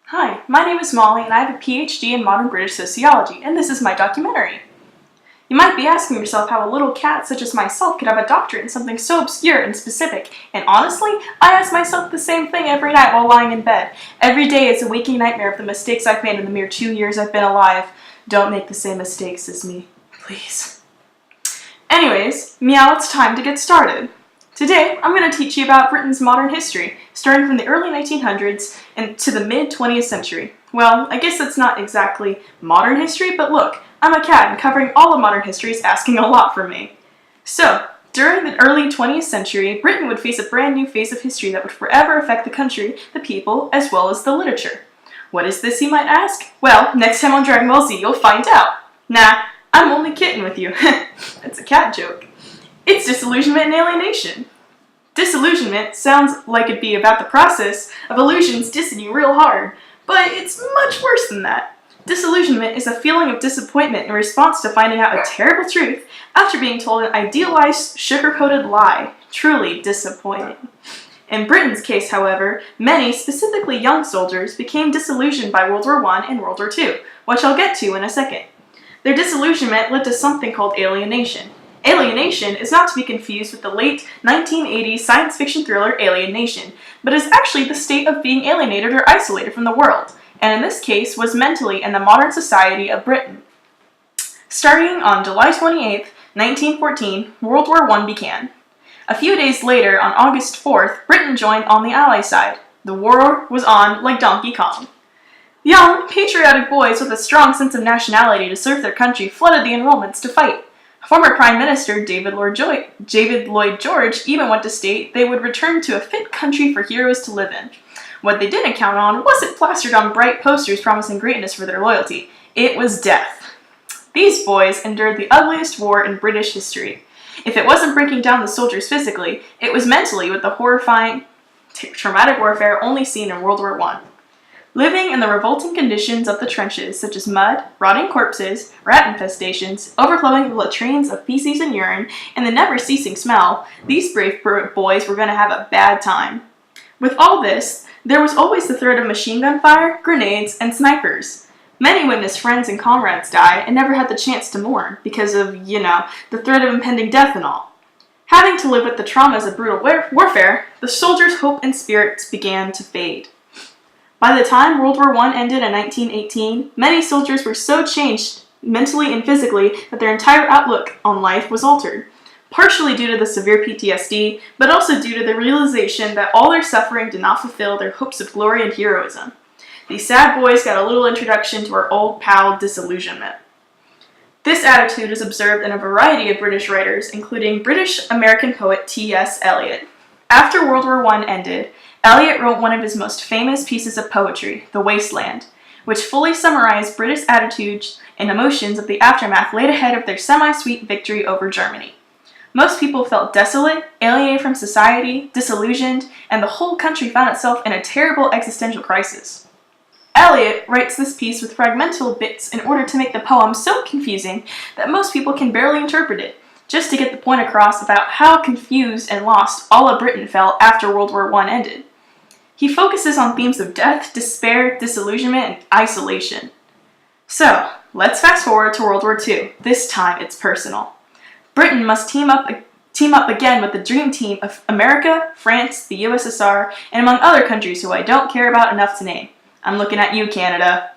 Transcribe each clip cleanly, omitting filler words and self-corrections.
Hi, my name is Molly and I have a PhD in modern British sociology, and this is my documentary. You might be asking yourself how a little cat such as myself could have a doctorate in something so obscure and specific, and honestly, I ask myself the same thing every night while lying in bed. Every day is a waking nightmare of the mistakes I've made in the mere 2 years I've been alive. Don't make the same mistakes as me, please. Anyways, meow, it's time to get started. Today, I'm going to teach you about Britain's modern history, starting from the early 1900s and to the mid-20th century. Well, I guess that's not exactly modern history, but look, I'm a cat and covering all of modern history is asking a lot from me. So, during the early 20th century, Britain would face a brand new phase of history that would forever affect the country, the people, as well as the literature. What is this, you might ask? Well, next time on Dragon Ball Z, you'll find out. Nah, I'm only kidding with you. It's a cat joke. It's disillusionment and alienation. Disillusionment sounds like it'd be about the process of illusions dissing you real hard, but it's much worse than that. Disillusionment is a feeling of disappointment in response to finding out a terrible truth after being told an idealized, sugar-coated lie. Truly disappointing. In Britain's case, however, many, specifically young soldiers, became disillusioned by World War I and World War II, which I'll get to in a second. Their disillusionment led to something called alienation. Alienation is not to be confused with the late 1980s science fiction thriller Alien Nation, but is actually the state of being alienated or isolated from the world, and in this case was mentally in the modern society of Britain. Starting on July 28, 1914, World War I began. A few days later, on August 4th, Britain joined on the Allied side. The war was on like Donkey Kong. Young, patriotic boys with a strong sense of nationality to serve their country flooded the enrollments to fight. Former Prime Minister David Lloyd George even went to state they would return to a fit country for heroes to live in. What they didn't count on wasn't plastered on bright posters promising greatness for their loyalty. It was death. These boys endured the ugliest war in British history. If it wasn't breaking down the soldiers physically, it was mentally with the horrifying, traumatic warfare only seen in World War I. Living in the revolting conditions of the trenches, such as mud, rotting corpses, rat infestations, overflowing latrines of feces and urine, and the never-ceasing smell, these brave boys were going to have a bad time. With all this, there was always the threat of machine gun fire, grenades, and snipers. Many witnessed friends and comrades die and never had the chance to mourn because of, the threat of impending death and all. Having to live with the traumas of brutal warfare, the soldiers' hope and spirits began to fade. By the time World War I ended in 1918, many soldiers were so changed mentally and physically that their entire outlook on life was altered, partially due to the severe PTSD, but also due to the realization that all their suffering did not fulfill their hopes of glory and heroism. These sad boys got a little introduction to our old pal disillusionment. This attitude is observed in a variety of British writers, including British-American poet T.S. Eliot. After World War I ended, Eliot wrote one of his most famous pieces of poetry, The Waste Land, which fully summarized British attitudes and emotions of the aftermath laid ahead of their semi-sweet victory over Germany. Most people felt desolate, alienated from society, disillusioned, and the whole country found itself in a terrible existential crisis. Eliot writes this piece with fragmental bits in order to make the poem so confusing that most people can barely interpret it, just to get the point across about how confused and lost all of Britain felt after World War I ended. He focuses on themes of death, despair, disillusionment, and isolation. So, let's fast forward to World War II. This time it's personal. Britain must team up again with the dream team of America, France, the USSR, and among other countries who I don't care about enough to name. I'm looking at you, Canada.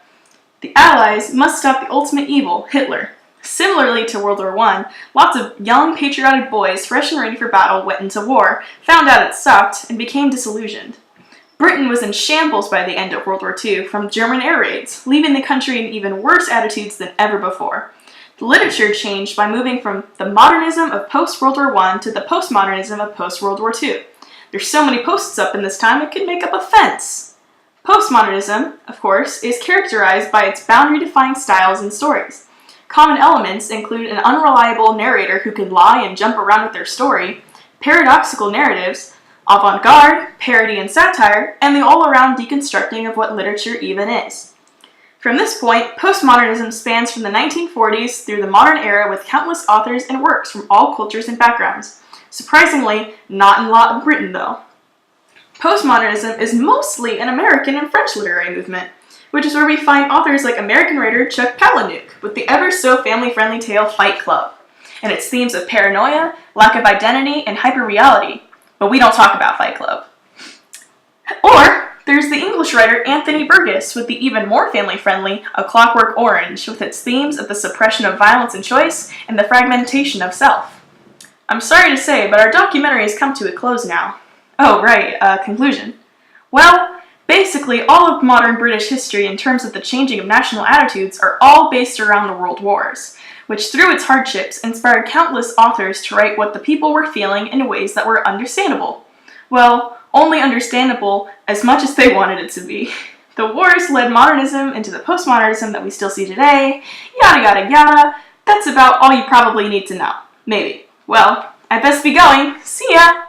The Allies must stop the ultimate evil, Hitler. Similarly to World War I, lots of young, patriotic boys, fresh and ready for battle, went into war, found out it sucked, and became disillusioned. Britain was in shambles by the end of World War II from German air raids, leaving the country in even worse attitudes than ever before. The literature changed by moving from the modernism of post-World War I to the postmodernism of post-World War II. There's so many posts up in this time it could make up a fence. Postmodernism, of course, is characterized by its boundary-defying styles and stories. Common elements include an unreliable narrator who can lie and jump around with their story, paradoxical narratives, avant-garde, parody and satire, and the all-around deconstructing of what literature even is. From this point, postmodernism spans from the 1940s through the modern era with countless authors and works from all cultures and backgrounds. Surprisingly, not in Britain though. Postmodernism is mostly an American and French literary movement. which is where we find authors like American writer Chuck Palahniuk with the ever-so-family-friendly tale Fight Club, and its themes of paranoia, lack of identity, and hyperreality. But we don't talk about Fight Club. Or there's the English writer Anthony Burgess with the even more family-friendly A Clockwork Orange, with its themes of the suppression of violence and choice and the fragmentation of self. I'm sorry to say, but our documentary has come to a close now. Oh, right, conclusion. Well, basically all of modern British history in terms of the changing of national attitudes are all based around the World Wars, which through its hardships inspired countless authors to write what the people were feeling in ways that were understandable. Well, only understandable as much as they wanted it to be. The wars led modernism into the postmodernism that we still see today, yada yada yada. That's about all you probably need to know. Maybe. Well, I best be going. See ya!